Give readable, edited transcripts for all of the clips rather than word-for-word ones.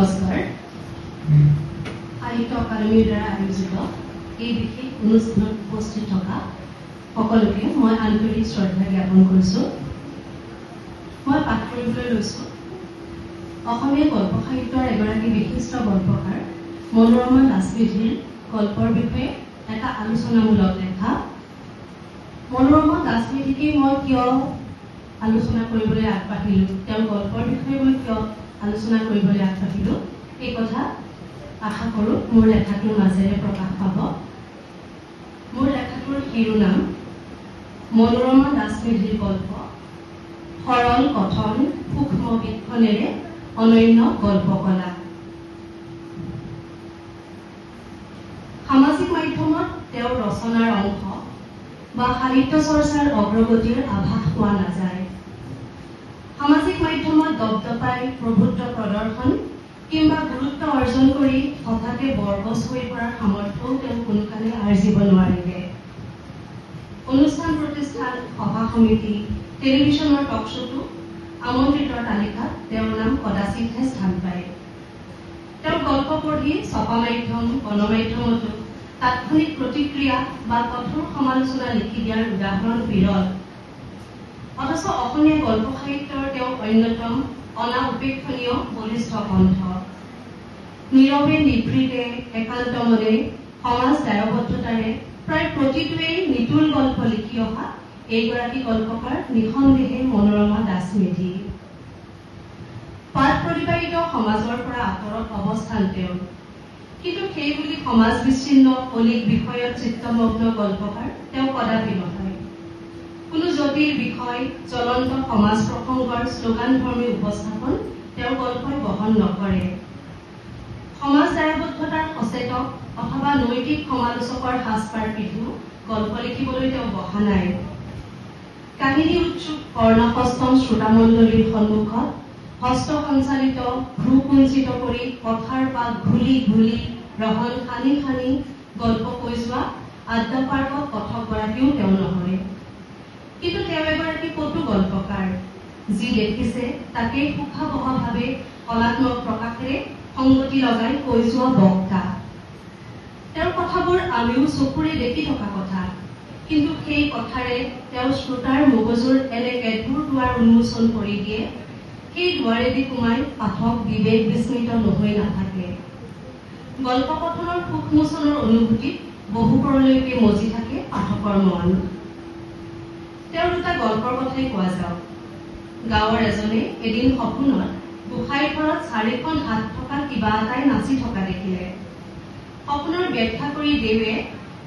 নমস্কাৰ। সাহিত্য একাডেমীৰ দ্বাৰা আয়োজিত এই বিশেষ অনুষ্ঠানত উপস্থিত থকা সকলোকে মই আন্তৰিক শ্ৰদ্ধা জ্ঞাপন কৰিছোঁ। মই পাঠ কৰিবলৈ লৈছোঁ অসমীয়া গল্প সাহিত্যৰ এগৰাকী বিশিষ্ট গল্পকাৰ মনোৰমা দাসমেধিৰ গল্পৰ বিষয়ে এটা আলোচনামূলক লেখা। মনোৰমা দাসমেধিকে মই কিয় আলোচনা কৰিবলৈ আগবাঢ়িলোঁ, তেওঁৰ গল্পৰ বিষয়ে মই কিয় আলোচনা কৰিবলৈ আগবাঢ়িলোঁ, এই কথা আশা কৰোঁ মোৰ লেখাটোৰ মাজেৰে প্ৰকাশ পাব। মোৰ লেখাটোৰ শিৰোনাম মনোৰমা দাসমেধিৰ গল্প, সৰল কথন সূক্ষ্ম বীক্ষণেৰে অনন্য গল্পকলা। সামাজিক মাধ্যমত তেওঁৰ ৰচনাৰ অংশ বা সাহিত্য চৰ্চাৰ অগ্ৰগতিৰ আভাস পোৱা নাযায়। সামাজিক মাধ্যমত দপদপাই প্ৰভুত্ব প্ৰদৰ্শন কিংবা গুৰুত্ব অৰ্জন কৰি হঠাতে বৰগছ হৈ পৰাৰ সামৰ্থ্যও তেওঁ কোনোকালে আৰ্জিব নোৱাৰিলে। অনুষ্ঠান প্ৰতিষ্ঠান, সভা সমিতি, টেলিভিছনৰ টক শ্ব'টো আমন্ত্ৰিতৰ তালিকাত তেওঁৰ নাম কদাচিতহে স্থান পায়। তেওঁৰ গল্প পঢ়ি ছপা মাধ্যম, গণমাধ্যমতো তাৎক্ষণিক প্ৰতিক্ৰিয়া বা কঠোৰ সমালোচনা লিখি দিয়াৰ উদাহৰণ বিৰল। অথচ অসমীয়া গল্প সাহিত্যৰ তেওঁ অন্যতম অনাউপেক্ষণীয় বলিষ্ঠ কণ্ঠ। নীৰৱে নিভৃতে একান্ত মনে সমাজ দায়বদ্ধতাৰে প্ৰায় প্ৰতিটোৱেই নিতুল গল্প লিখি অহা এইগৰাকী গল্পকাৰ নিঃসন্দেহে মনোৰমা দাসমেধি। পাঠ প্ৰতিপালিত সমাজৰ পৰা আঁতৰত অৱস্থান তেওঁৰ, কিন্তু সেই বুলি সমাজ বিচ্ছিন্ন অলিক বিষয়ত চিত্তমগ্ন গল্পকাৰ তেওঁ কদাপি নহয়। কোনো জটিল বিষয়, জ্বলন্ত সমাজ প্ৰসংগৰ শ্লোগানধৰ্মী উপস্থাপন তেওঁৰ গল্পই বহন নকৰে। সমাজ দায়বদ্ধতাৰ সচেতক অথবা নৈতিক সমালোচকৰ সাজপাৰ পিন্ধিও গল্প লিখিবলৈ তেওঁ বহা নাই। কাহিনী উৎসুক কৰ্ণসস্তম শ্ৰোতামণ্ডলীৰ সন্মুখত হস্ত সঞ্চালিত ভ্ৰূকুঞ্চিত কৰি কথাৰ পাক ঘূলি ঘূলি ৰহন সানি সানি গল্প কৈ যোৱা আদ্যপাৰ্গত কথকগৰাকীও তেওঁ নহয়। কিন্তু তেওঁ এগৰাকী পটু গল্পকাৰ, যি দেখিছে তাকেই সুখাবহভাৱে কলাত্মক প্ৰকাশেৰে সংগতি লগাই কৈ যোৱা বক্তা। তেওঁৰ কথাবোৰ আমিও চকুৰে দেখি থকা কথা, কিন্তু সেই কথাৰে তেওঁ শ্ৰোতাৰ মগজুৰ এনে এডবোৰ দুৱাৰ উন্মোচন কৰি দিয়ে, সেই দুৱাৰেদি সোমাই পাঠক বিবেক বিস্মিত নহৈ নাথাকে। গল্প কথনৰ সুখমোচনৰ অনুভূতিত বহু পৰলৈকে মজি থাকে পাঠকৰ মন। তেওঁৰ দুটা গল্পৰ কথাই কোৱা যাওক। গাঁৱৰ এজনে এদিন সপোনত গোসাঁই ঘৰত 4খন হাত থকা কিবা এটাই নাচি থকা দেখিলে। সপোনৰ ব্যাখ্যা কৰি দেৱে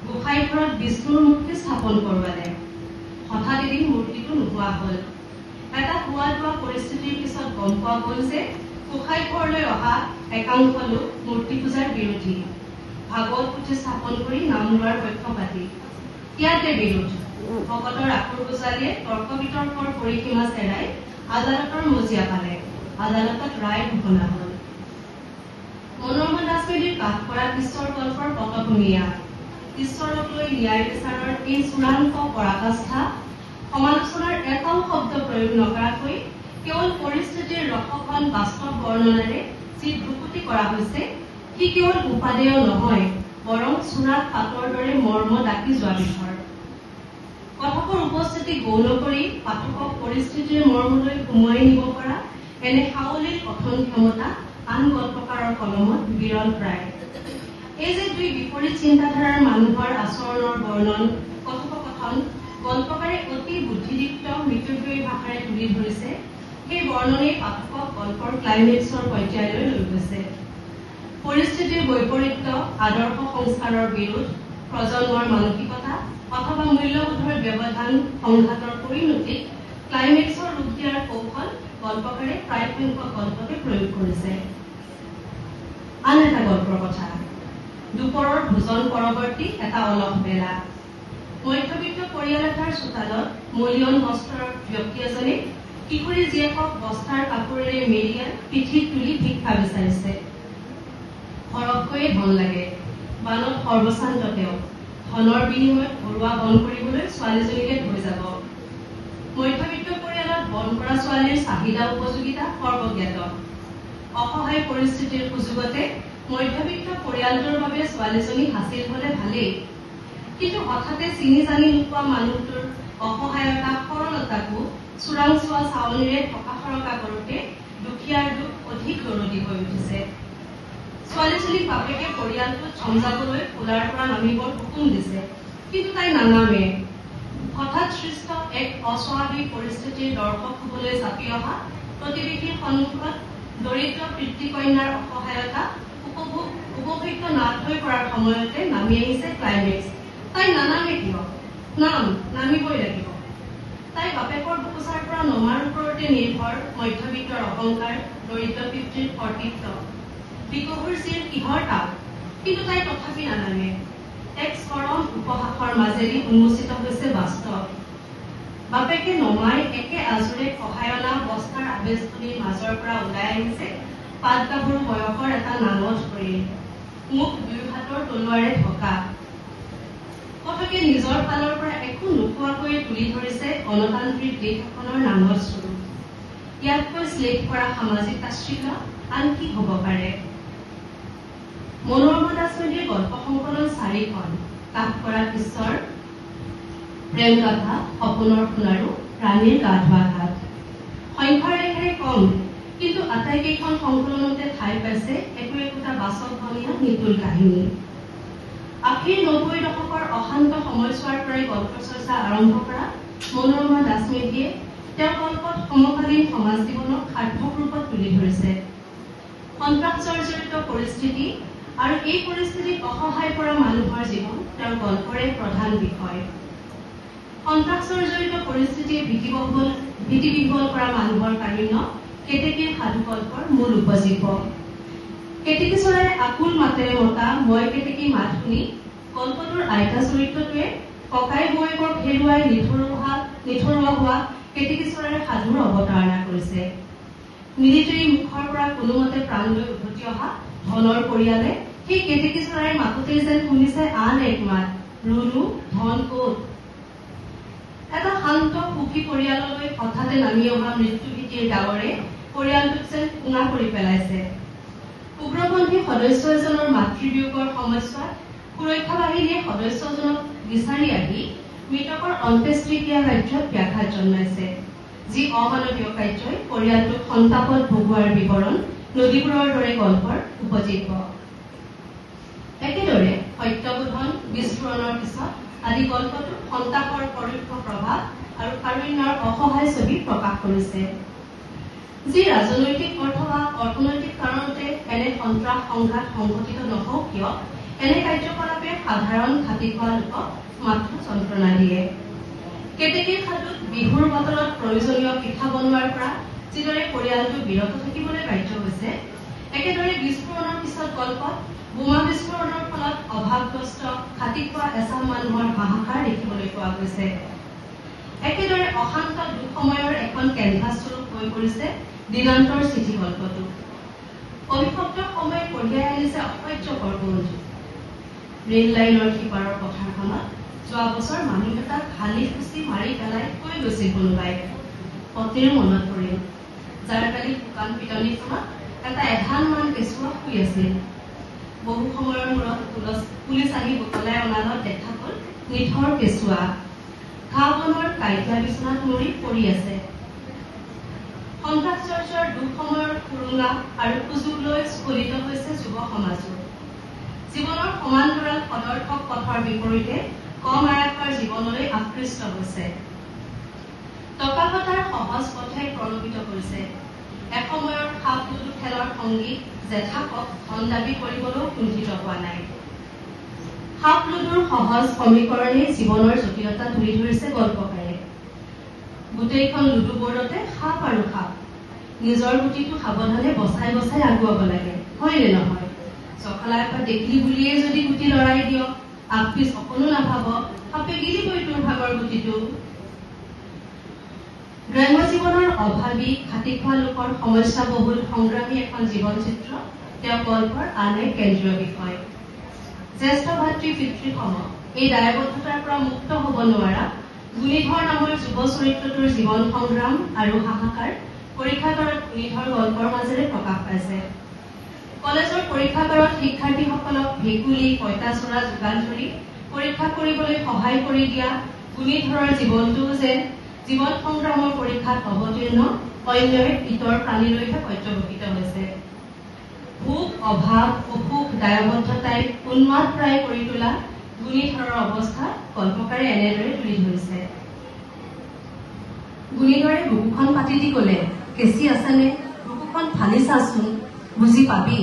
গোসাঁই ঘৰত বিষ্ণুৰ মূৰ্তি স্থাপন কৰোৱালে। হঠাৎ এদিন মূৰ্তিটো নোহোৱা হ'ল। এটা হোৱা দোৱা পৰিস্থিতিৰ পিছত গম পোৱা গ'ল যে গোসাঁই ঘৰলৈ অহা একাংশ লোক মূৰ্তি পূজাৰ বিৰোধী, ভাগৱত পুথি স্থাপন কৰি নাম লোৱাৰ পক্ষপাতী। ইয়াতে বিৰোধ। ভকতৰ আখুৰ গোজালিয়ে তৰ্ক বিতৰ্কৰ পৰিসীমা চেৰাই আদালতৰ মজিয়া পালে। আদালতত ৰায় ঘোষণা হ'ল। মনোৰমা দাসমেধিৰ কাষ কৰা ঈশ্বৰৰ গল্পৰ পটভূমিয়া। ঈশ্বৰক লৈ ন্যায় বিচাৰৰ এই চূড়ান্ত পৰাকাষ্ঠা সমালোচনাৰ এটাও শব্দ প্ৰয়োগ নকৰাকৈ কেৱল পৰিস্থিতিৰ ৰসখন বাস্তৱ বৰ্ণনাৰে যি ভ্ৰুকুটি কৰা হৈছে, সি কেৱল উপাদেয় নহয়, বৰং চূড়াত পাতৰ দৰে মৰ্ম ডাকি যোৱা বিষৰ। কথকৰ উপস্থিতি গৌণ কৰি পাঠকক পৰিস্থিতিৰ মৰ্মলৈ সুমুৱাই নিব পৰা এনে সাৱলীল কথন ক্ষমতা আন গল্পকাৰৰ কলমত বিৰল প্ৰায়। এই যে দুই বিপৰীত চিন্তাধাৰাৰ মানুহৰ আচৰণৰ বৰ্ণন, কথোপকথন গল্পকাৰে অতি বুদ্ধিদীপ্ত মিতব্যয়ী ভাষাৰে তুলি ধৰিছে, সেই বৰ্ণনেই পাঠকক গল্পৰ ক্লাইমেক্সৰ পৰ্যায়লৈ লৈ গৈছে। পৰিস্থিতিৰ বৈপৰীত্য, আদৰ্শ সংস্কাৰৰ বিৰোধ, প্ৰজন্মৰ মানসিকতা অথবা মূল্যবোধৰ ব্যৱধান সংঘাতৰ পৰিণতিত ক্লাইমেক্সৰ ৰূপ দিয়াৰ কৌশল গল্পকাৰে প্ৰায় সংখ্যক গল্পতে প্ৰয়োগ কৰিছে। আন এটা গল্পৰ কথা। দুপৰৰ ভোজন পৰৱৰ্তী এটা অলস বেলা। মধ্যবিত্ত পৰিয়াল এটাৰ চোতালত মলিয়ন বস্ত্ৰৰ ব্যক্তি এজনে কিশোৰী জীয়েকক বস্তাৰ কাপোৰেৰে মেৰিয়াই পিঠিত তুলি ভিক্ষা বিচাৰিছে। সৰহকৈয়ে ধন লাগে। বানত সৰ্বশান্ত তেওঁ। ধনৰ বিনিময়ত ঘৰুৱা বন কৰিবলৈ ছোৱালীজনীকে থৈ যাব। মধ্যবিত্ত পৰিয়ালত বন কৰা ছোৱালীৰ চাহিদা উপযোগিতা সৰ্বজ্ঞাত। অসহায় পৰিস্থিতিৰ সুযোগতে মধ্যবিত্ত পৰিয়ালটোৰ বাবে ছোৱালীজনী হাসিল হলে ভালেই, কিন্তু হঠাতে চিনি জানি নোপোৱা মানুহটোৰ অসহায়তা সৰলতাকো চোৰাংচোৱা চাৱনিৰে থকা সৰকা কৰোঁতে দুখীয়াৰ দুখ অধিক দৰদী হৈ উঠিছে। ছোৱালীজনীক বাপেকে পৰিয়ালটোত চমজাবলৈ কোলাৰ পৰা নামিবৰ হুকুম দিছে, কিন্তু তাই নানামে। হঠাৎ সৃষ্ট এক অস্বাভাৱিক পৰিস্থিতিৰ দৰ্শক হবলৈ চাপি অহা প্ৰতিবেশীৰ সন্মুখত দৰিদ্ৰ পিতৃকন্যাৰ অসহায়তা উপভোগ্য নাট হৈ পৰাৰ সময়তে নামি আহিছে ক্লাইমেক্স। তাই নানামে কিয়? নামিবই লাগিব। তাই বাপেকৰ বুকুচাৰ পৰা নমাৰ ওপৰতে নিৰ্ভৰ মধ্যবিত্তৰ অহংকাৰ, দৰিদ্ৰ পিতৃৰ কৰ্তৃত্ব, বিকহুৰ চিৰ কিহৰ তাপ, কিন্তু তাই তথাপি নানামে। এক চৰম উপহাসৰ মাজেদি উন্মোচিত হৈছে বাস্তৱ। বাপেকে নমাই একে আজোৰে সহায়না বস্তাৰ আবেজখনিৰ মাজৰ পৰা ওলাই আহিছে পাত গাভৰু বয়সৰ এটা নাঙঠ কৰি, মুখ দুই হাতৰ তলুৱাৰে ঢকা। পটকে নিজৰ ফালৰ পৰা একো নোখোৱাকৈ তুলি ধৰিছে গণতান্ত্ৰিক দেশ এখনৰ নাঙঠ স্বৰূপ। ইয়াতকৈ শ্লেষ কৰা সামাজিক তাচ্ছিল্য আন কি হ'ব পাৰে? মনোৰমা দাস মেধিৰ গল্প সংকলন 4খন, কাষ কৰা বিশ্বৰ, প্ৰেম গাথা, সপোনৰ সোণাৰু, ৰাণীৰ গা ধোৱা ঘাট। সংখ্যাৰ ৰেখাৰে কম, কিন্তু আটাইকেইখন সংকলনতে ঠাই পাইছে একোটা বাচকধনীয়া নিতুল কাহিনী। আশীৰ 90 দশকৰ অশান্ত সময়ছোৱাৰ পৰাই গল্প চৰ্চা আৰম্ভ কৰা মনোৰমা দাস মেধিয়ে তেওঁৰ গল্পত সমকালীন সমাজ জীৱনক সাৰ্থক ৰূপত তুলি ধৰিছে। সন্ত্ৰাসজৰ্জৰিত পৰিস্থিতি আৰু এই পৰিস্থিতিত অসহায় পৰা মানুহৰ জীৱন তেওঁৰ গল্পৰে প্ৰধান বিষয়। সন্ত্ৰাসজৰ্জৰিত পৰিস্থিতিয়ে ভীতিবিহ্বল কৰা মানুহৰ কাহিন্য কেতেকীৰ সাধু গল্পৰ মূল উপজীব্য। কেতেকী চৰাইৰ আকুল মাতেৰে মতা মই কেতেকী মাত শুনি গল্পটোৰ আইতা চৰিত্ৰটোৱে ককাই বৌয়েকক হেৰুৱাই নিথৰুৱা হোৱা কেতেকী চৰাইৰ সাধুৰ অৱতাৰণা কৰিছে। মিলিটাৰী মুখৰ পৰা কোনোমতে প্ৰাণ লৈ উভতি অহা ধনৰ পৰিয়ালে সেই কেতেকী চৰাইৰ মাততেই যেন শুনিছে আন এক মাত, ৰুণু ধন ক'ত? এটা শান্ত সুখী পৰিয়াললৈ হঠাতে নামি অহা মৃত্যুভীতিৰ ডাৱৰে পৰিয়ালটোক যেন কোঙা কৰি পেলাইছে। উগ্ৰপন্থী সদস্য এজনৰ মাতৃবিয়োগৰ সময়ছোৱাত সুৰক্ষা বাহিনীয়ে সদস্যজনক বিচাৰি আহি মৃতকৰ অন্ত্যেষ্টিক্ৰিয়া কাৰ্যত ব্যাঘাত জন্মাইছে, যি অমানৱীয় কাৰ্যই পৰিয়ালটোক সন্তাপত ভোগোৱাৰ বিৱৰণ নদীবোৰৰ দৰে গল্পৰ উপজীব্য। একেদৰে সত্যবোধন, বিস্ফোৰণৰ পিছত আদি গল্পটো সন্তাপৰ পৰোক্ষ প্ৰভাৱ আৰু কাৰুণ্যৰ অসহায় ছবি প্ৰকাশ কৰিছে। যি ৰাজনৈতিক অথবা অৰ্থনৈতিক কাৰণতে এনে সন্ত্ৰাস সংঘাত সংঘটিত নহওক কিয়, এনে কাৰ্যকলাপে সাধাৰণ ঘাটি খোৱা লোকক মাথো যন্ত্ৰণা দিয়ে। কেতেকীৰ সাধুত বিহুৰ বতৰত প্ৰয়োজনীয় পিঠা বনোৱাৰ পৰা যিদৰে পৰিয়ালটো বিৰত থাকিবলৈ বাধ্য হৈছে, একেদৰে বিস্ফোৰণৰ পিছত গল্পত বোমা বিস্ফোৰণৰ ফলত অভাৱগ্ৰস্ত ঘাটি খোৱা এচাম মানুহৰ হাহাকাৰ দেখিবলৈ পোৱা গৈছে। একেদৰে অশান্ত দুঃসময়ৰ এখন কেনভাছ স্বৰূপ হৈ পৰিছে দিনান্তৰ চিঠি গল্পটো। অভিশপ্ত সময় কঢ়িয়াই আনিছে অসহ্যকৰ বন্ধু। ৰেল লাইনৰ সিপাৰৰ পথাৰখনত যোৱা বছৰ মানুহ এটাক হালি খুচি মাৰি পেলাই কৈ গৈছিল কোনোবাই। পত্নীৰ মনত পৰিল, যাৰ কালি শুকান পিটনিখনত এটা এধানমান কেঁচুৱা শুই আছিল। বহু সময়ৰ মূৰত পুলিচ আহি বুটলাই অনালত দেখা গ'ল নিথৰ কেঁচুৱা ঘাঁহ বনৰ কাইটীয়া বিচনাত মৰি পৰি আছে। সন্ত্ৰাসজৰ্জৰ দুখ সময়ৰ সুৰুঙা আৰু সুযোগ লৈ স্খলিত হৈছে যুৱ সমাজো। জীৱনৰ সমান্তৰাল সদৰ্থক পথৰ বিপৰীতে কম আৰাকৰ জীৱনলৈ আকৃষ্ট হৈছে। টকা ঘটাৰ সহজ পথে প্ৰলোভিত কৰিছে। এসময়ৰ সাপ লুডু খেলৰ সংগীত জেঠাকক ধন দাবী কৰিবলৈও কুণ্ঠিত হোৱা নাই। সাপ লুডুৰ সহজ সমীকৰণে জীৱনৰ জটিলতা তুলি ধৰিছে গল্পকাৰে। গোটেইখন লুডু বৰ্ডতে সাপ আৰু সাপ। নিজৰ গুটিটো সাৱধানে বচাই বচাই আগুৱাব লাগে, হয়নে নহয়? চকলা এপাত দেখিলি বুলিয়ে যদি গুটি লৰাই দিয়ক, আগপিছ অকণো নাভাব, সাপে গিলিবই তোৰ ভাগৰ গুটিটো। গ্ৰাম্য জীৱনৰ অভাৱী ঘাটি খোৱা লোকৰ সমস্যাবহুল সংগ্ৰামী এখন জীৱন চিত্ৰ তেওঁ গল্পৰ আন এক কেন্দ্ৰীয় বিষয়। জ্যেষ্ঠ ভাতৃ পিতৃসম এই দায়বদ্ধতাৰ পৰা মুক্ত হ'ব নোৱাৰা গুণীধৰ নামৰ যুৱ চৰিত্ৰটোৰ জীৱন সংগ্ৰাম আৰু হাহাকাৰ পৰীক্ষাগাৰত গুণীধৰ গল্পৰ মাজেৰে প্ৰকাশ পাইছে। কলেজৰ পৰীক্ষাগাৰত শিক্ষাৰ্থীসকলক ভেকুলী পঁইতাচোৰা যোগান ধৰি পৰীক্ষা কৰিবলৈ সহায় কৰি দিয়া গুণীধৰৰ জীৱনটোও যে জীৱন সংগ্ৰামৰ পৰীক্ষাত অৱতীৰ্ণ অন্য এক ইতৰ প্ৰাণীলৈহে পৰ্যবেক্ষিত হৈছে। ভোক, অভাৱ, অসুখ, দায়বদ্ধতাই উন্মাদ প্ৰায় কৰি তোলা গুণীধৰৰ অৱস্থা গল্পকাৰে এনেদৰে তুলি ধৰিছে। গুণীধৰে বুকুখন পাতি দি কলে, কেঁচি আছেনে? বুকুখন ফালি চাচোন, বুজি পাবি।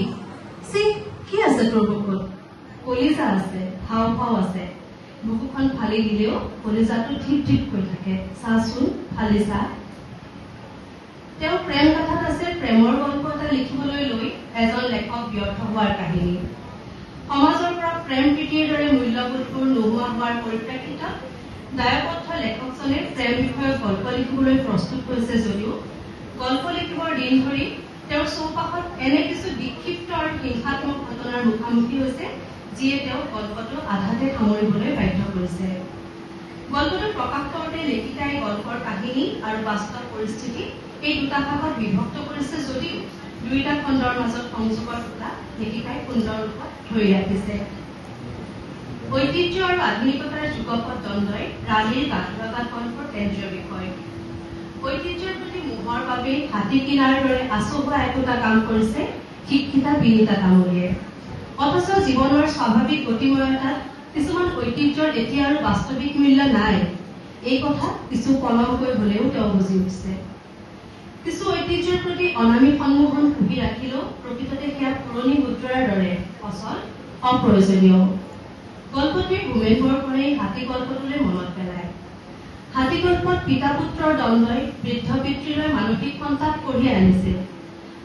চি, কি আছে তোৰ বুকুত? কলিজা আছে, হাওঁফাও আছে। বুকুখন ফালি দিলেও কলিজাটো ধিপ ধিপ হৈ থাকে, চাচোন, ফালি চা। তেওঁ প্ৰেম কথাত আছে প্ৰেমৰ গল্প এটা লিখিবলৈ লৈ এজন লেখক ব্যৰ্থ হোৱাৰ কাহিনী। সমাজৰ পৰা প্ৰেম প্ৰীতিৰ দৰে মূল্যবোধবোৰ নোহোৱা হোৱাৰ পৰিপ্ৰেক্ষিতত দায়বদ্ধ লেখকজনে প্ৰেম বিষয়ক গল্প লিখিবলৈ প্ৰস্তুত হৈছে যদিও গল্প লিখিবৰ দিন ধৰি তেওঁৰ চৌপাশত এনে কিছু বিক্ষিপ্ত আৰু হিংসাত্মক ঘটনাৰ মুখামুখি হৈছে যিয়ে তেওঁক গল্পটো আধাতে সামৰিবলৈ বাধ্য কৰিছে। গল্পটো প্ৰকাশ কৰোঁতে লেখিকাই গল্পৰ কাহিনী আৰু বাস্তৱ পৰিস্থিতি এই দুটা ভাগত বিভক্ত কৰিছে যদিও দুয়োটা খণ্ডৰ মাজত সংযোগৰ দুটা লেখিকাই সুন্দৰ ৰূপত ধৰি ৰাখিছে। ঐতিহ্য আৰু আধুনিকতাৰ যুগপথ দ্বন্দ্বই ৰাণীৰ গাঁথুৱাগাত গল্পৰ কেন্দ্ৰীয় বিষয়। ঐতিহ্যৰ প্ৰতি মোহৰ বাবে হাতী কিনাৰ দৰে আচহুৱা একোটা কাম কৰিছে শিক্ষিতা বিনীতা তামুলীয়ে। অথচ জীৱনৰ স্বাভাৱিক গতিময়তাত কিছুমান ঐতিহ্যৰ এতিয়া আৰু বাস্তৱিক মূল্য নাই, এই কথা কিছু পলমকৈ হলেও তেওঁ বুজি উঠিছে। কিছু ঐতিহ্যৰ প্ৰতি অনামী সন্মোহন পুহি ৰাখিলেও প্ৰকৃততে সেয়া পুৰণি মুদ্ৰাৰ দৰে অচল, অপ্ৰয়োজনীয়। গল্পটিৰ ভূমেন বৰবৰাই হাতী গল্পটোলৈ মনত পেলায়। হাতী গল্পত পিতা পুত্ৰৰ দ্বন্দ্বই বৃদ্ধ পিতৃলৈ মানসিক সন্তাপ কঢ়িয়াই আনিছিল।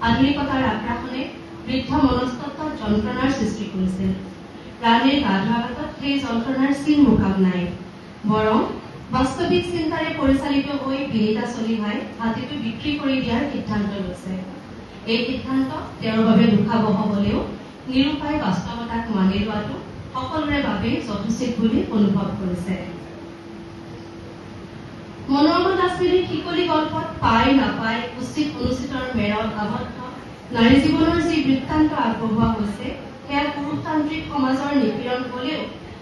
আধুনিকতাৰ আগ্ৰাসনে বৃদ্ধ মনস্তত্বত যন্ত্ৰণাৰ সৃষ্টি কৰিছিল। ৰাণীৰ গাঁথুৱাগাতত সেই যন্ত্ৰণাৰ চিন মুখাম নাই, বৰং বাস্তৱিক চিন্তাৰে পৰিচালিত হৈ বিনীতা চলিহাই হাতীটো বিক্ৰী কৰি দিয়াৰ সিদ্ধান্ত লৈছে। এই সিদ্ধান্ত তেওঁৰ বাবে দুখাবহ হলেও নিৰূপায় বাস্তৱতাক মানি লোৱাটো সকলোৰে বাবে যথোচিত বুলি অনুভৱ কৰিছে। মনোৰমা দাসবিনীৰ শিকলি গল্পত পাই নাপাই উচিত অনুচিতৰ মেৰত আবদ্ধ নাৰী জীৱনৰ যি বৃত্তান্ত আগবঢ়োৱা হৈছে সেয়া পুৰুষতান্ত্ৰিক সমাজৰ নিপীড়ন হলেও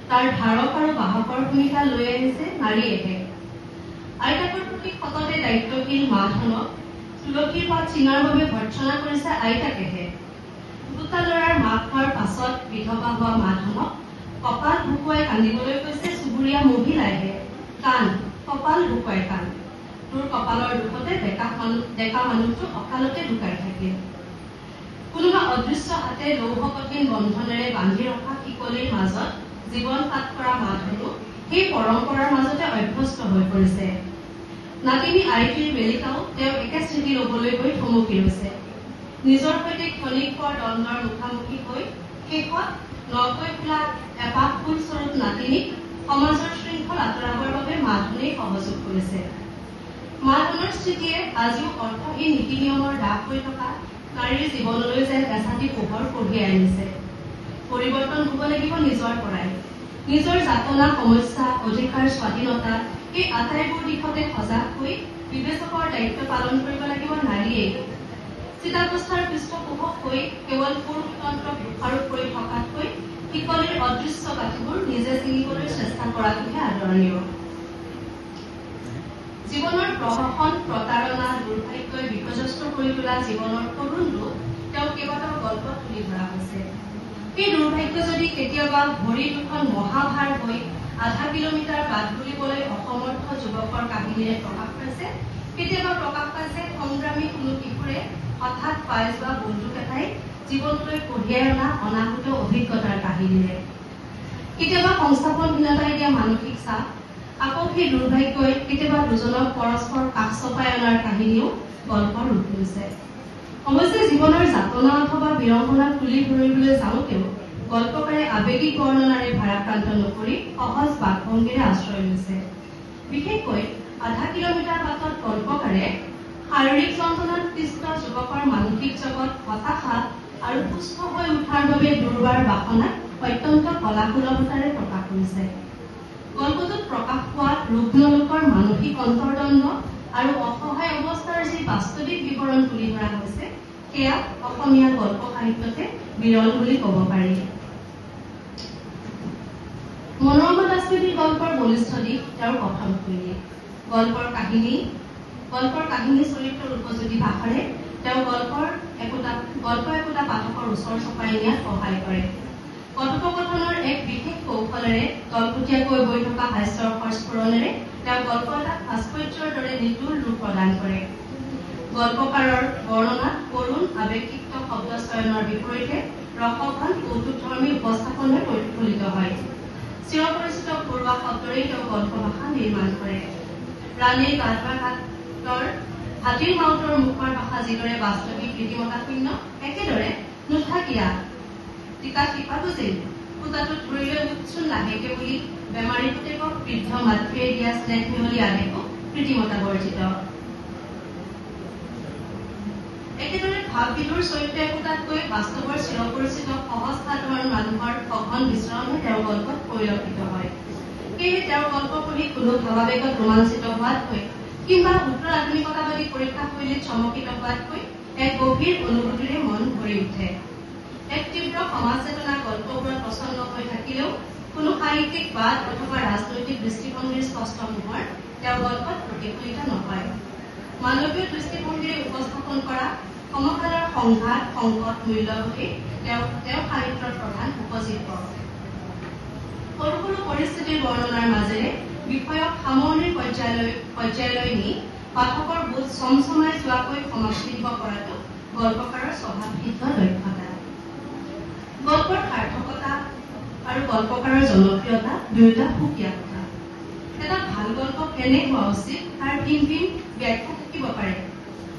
তাৰ ধাৰক আৰু বাহকৰ ভূমিকা লৈ আহিছে নাৰীয়েহে। আইতাকৰ প্ৰতি সততে দায়িত্বশীল মাধনক তুলসীৰ পাত চিঙাৰ বাবে ভৰ্ৎসনা কৰিছে আইতাকেহে। দুটা ল'ৰাৰ মাক হোৱাৰ পাছত বিধৱা হোৱা মাধনক কপাল ভুকুৱাই কান্দিবলৈ কৈছে চুবুৰীয়া মহিলাইহে। কান, কপাল ভুকুৱাই কান, তোৰ কপালৰ দুখতে ডেকা মানুহটো অকালতে ঢুকাই থাকিল। কোনোবা অদৃশ্য হাতে লৌহ কঠিন বন্ধনেৰে বান্ধি ৰখা শিকলিৰ মাজত জীৱন পাত কৰা মাধনো সেই পৰম্পৰাৰ মাজতে অভ্যস্ত হৈ পৰিছে। নাতিনী আইটিৰ বেলিকাও তেওঁ একে স্থিতি লবলৈ গৈ থমকি ৰৈছে। নিজৰ সৈতে ক্ষণিক পৰ দ্বন্দ্বৰ মুখামুখি হৈ শেষত নকৈ খোলা এপাহ ফুল স্বৰূপ নাতিনীক সমাজৰ শৃংখল আঁতৰাবৰ বাবে মাধনেই সহযোগ কৰিছে। মাধনৰ স্থিতিয়ে আজিও অৰ্থহীন নীতি নিয়মৰ দাগ হৈ থকা নাৰীৰ জীৱনলৈ যেন এচাটি পোহৰ কঢ়িয়াই আনিছে। পৰিৱৰ্তন হব লাগিব নিজৰ পৰাই। নিজৰ যাতনা, সমস্যা, অধিকাৰ, স্বাধীনতা এই আটাইবোৰ দিশতে সজাগ হৈ বিবেচকৰ দায়িত্ব পালন কৰিব লাগিব নাৰীয়েই। চিতাৱস্থাৰ পৃষ্ঠপোষক হৈ কেৱল পুৰুষতন্ত্ৰক দোষাৰোপ কৰি থকাতকৈ শিকলিৰ অদৃশ্য গাঁঠিবোৰ নিজে ছিঙিবলৈ চেষ্টা কৰাটোহে আদৰণীয়। জীৱনৰ প্ৰহসন, প্ৰতাৰণা, দুৰ্ভাগ্যই বিপৰ্যস্ত কৰি তোলা জীৱনৰ কৰুণ ৰূপ তেওঁ কেইবাটাও গল্পত তুলি ধৰা হৈছে। এই দুৰ্ভাগ্য যদি কেতিয়াবা ভৰি দুখন মহাভাৰ হৈ আধা কিলোমিটাৰ বাট বুলিবলৈ অসমৰ্থ যুৱকৰ কাহিনীৰে প্ৰকাশ পাইছে, কেতিয়াবা প্ৰকাশ পাইছে সংগ্ৰামী কোনো কিশোৰে হঠাৎ পাই যোৱা বন্দুক এটাই জীৱনলৈ কঢ়িয়াই অনা অনাহুত অভিজ্ঞতাৰ কাহিনীৰে, কেতিয়াবা সংস্থাপনহীনতাই দিয়া মানসিক চাপ, আকৌ সেই দুৰ্ভাগ্যই কেতিয়াবা দুজনক পৰস্পৰ কাষ চপাই অনাৰ কাহিনীও গল্পৰ ৰূপ লৈছে। অৱশ্যে জীৱনৰ যাতনা অথবা বিড়ম্বনা তুলি ধৰিবলৈ যাওঁতেও গল্পকাৰে আৱেগিক বৰ্ণনাৰে ভাৰাক্ৰান্ত নকৰি সহজ বাকভংগীৰে আশ্ৰয় লৈছে। বিশেষকৈ আধা কিলোমিটাৰ বাটত গল্পকাৰে শাৰীৰিক যন্ত্ৰণাত পিষ্ট যুৱকৰ মানসিক জগত, হতাশা আৰু সুস্থ হৈ উঠাৰ বাবে দুৰ্বাৰ বাসনাক অত্যন্ত কলাসুলভতাৰে প্ৰকাশ কৰিছে। গল্পটোত প্ৰকাশ পোৱা ৰুগ্ন লোকৰ মানসিক অন্তৰ্দ্বন্দ্ব আৰু অসহায় অৱস্থাৰ যি বাস্তৱিক বিৱৰণ তুলি ধৰা হৈছে সেয়া অসমীয়া গল্প সাহিত্যতে বিৰল বুলি ক'ব পাৰি। মনোৰমা দাসমেধিৰ গল্পৰ বলিষ্ঠ দিশ তেওঁৰ কথন শৈলী। গল্পৰ কাহিনী চৰিত্ৰৰ উপযোগী ভাষাৰে তেওঁ গল্প একোটা পাঠকৰ ওচৰ চপাই নিয়াত সহায় কৰে। কথোপকথনৰ এক বিশেষ কৌশলেৰে তলপতীয়াকৈ বৈ থকা হাস্যৰ স্ফুৰণেৰে তেওঁ গল্প এটাক ভাস্কৰ্যৰ দৰে নিতুল ৰূপ প্ৰদান কৰে। গল্পকাৰৰ বৰ্ণনাত কৰুণ আৱেগিক্ত শব্দচয়নৰ বিপৰীতে ৰসঘন কৌতুকধৰ্মী উপস্থাপনহে প্ৰতিফলিত হয়। চিৰপৰিচিত ঘৰুৱা শব্দৰেই তেওঁ গল্প ভাষা নিৰ্মাণ কৰে। ৰাণীৰ গাঁতৰ হাতীৰ মাউতৰ মুখৰ ভাষা যিদৰে বাস্তৱিক ৰীতিমতা শূন্য, একেদৰে নুঠাকিয়া টিকা টিপা বুজিল সূতাটোত ধৰিলৈ উৎসুন লাহেকে বুলি বেমাৰী পুতেকক বৃদ্ধ মাতৃয়ে দিয়া স্নেহ মিহলি আদেশো কৃত্ৰিমতা বৰ্জিত। একেদৰে ভাৱবিধুৰ চৰিত্ৰ একোটাতকৈ বাস্তৱৰ চিৰপৰিচিত সহজ সাধাৰণ মানুহৰ সঘন বিচৰণহে তেওঁৰ গল্পত পৰিলক্ষিত হয়। সেয়েহে তেওঁৰ গল্প পঢ়ি কোনো ভাৱাবেগত ৰোমাঞ্চিত হোৱাতকৈ কিংবা উত্তৰ আধুনিকতাবাদী পৰীক্ষা শৈলীত চমকিত হোৱাতকৈ এক গভীৰ অনুভূতিৰে মন ভৰি উঠে। এক তীব্ৰ সমাজ চেতনা গল্পবোৰত প্ৰচন্ন হৈ থাকিলেও কোনো সাহিত্যিক বাদ অথবা ৰাজনৈতিক দৃষ্টিভংগীৰ স্পষ্ট মোহৰ তেওঁৰ গল্পত প্ৰতিফলিত নহয়। মানৱীয় দৃষ্টিভংগীৰে উপস্থাপন কৰা সমকালৰ সংঘাত সংকট মূল্যবোধেই তেওঁ সাহিত্যৰ প্ৰধান উপজীব্য। সৰু সৰু পৰিস্থিতিৰ বৰ্ণনাৰ মাজেৰে বিষয়ক সামৰণিৰ পৰ্যায়লৈ নি পাঠকৰ বোধ চমচমাই যোৱাকৈ সমাপ্তি দিব পৰাটো গল্পকাৰৰ স্বভাৱসিদ্ধ দক্ষতা। গল্পৰ সাৰ্থকতা আৰু গল্পকাৰৰ জনপ্ৰিয়তা দুয়োটা সুকীয়া কথা। এটা ভাল গল্প কেনে হোৱা উচিত তাৰ ভিন ভিন ব্যাখ্যা থাকিব পাৰে।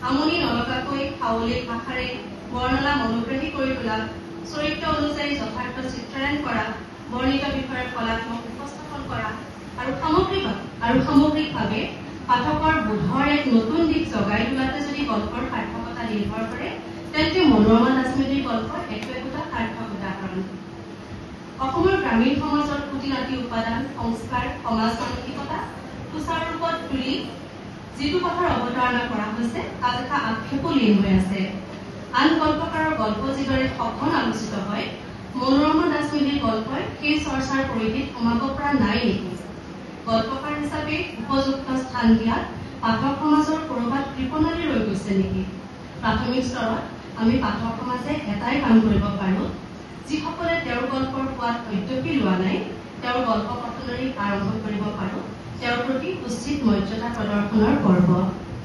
আমনি নলগাকৈ সাৱলীল ভাষাৰে বৰ্ণনা মনোগ্ৰাহী কৰি তোলা, চৰিত্ৰ অনুযায়ী যথাৰ্থ চিত্ৰায়ন কৰা, বৰ্ণিত বিষয়ৰ কলাত্মক উপস্থাপন কৰা আৰু সামগ্ৰিকভাৱে পাঠকৰ বোধৰ এক নতুন দিশ জগাই তোলাতে যদি গল্পৰ সাৰ্থকতা নিৰ্ভৰ কৰে, তেন্তে মনোৰমা দাসমেধিৰ গল্প একোটা সাৰ্থক উদাহৰণ। অসমৰ গ্ৰামীণ সমাজৰ খুটি নাটি উপাদান, সংস্কাৰ, সমাজ মানসিকতা সুচাৰুৰূপত তুলি যিটো কথাৰ অৱতাৰণা কৰা হৈছে তাত এটা আক্ষেপো লীন হৈ আছে। আন গল্পকাৰৰ গল্প যিদৰে সঘন আলোচিত হয়, মনোৰমা দাসমেধিৰ গল্পই সেই চৰ্চাৰ পৰিধিত সোমাব পৰা নাই নেকি? গল্পকাৰ হিচাপে উপযুক্ত স্থান দিয়াত পাঠক সমাজৰ ক'ৰবাত কৃপণালি ৰৈ গৈছে নেকি? প্ৰাথমিক স্তৰত আমি পাঠক সমাজে এটাই কাম কৰিব পাৰোঁ, যিসকলে তেওঁৰ গল্পৰ সোৱাদ অদ্যপি লোৱা নাই, তেওঁৰ গল্প কথনেৰে আৰম্ভ কৰিব পাৰোঁ, তেওঁৰ প্ৰতি উচিত মৰ্যাদা প্ৰদৰ্শনৰ পৰ্ব।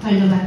ধন্যবাদ।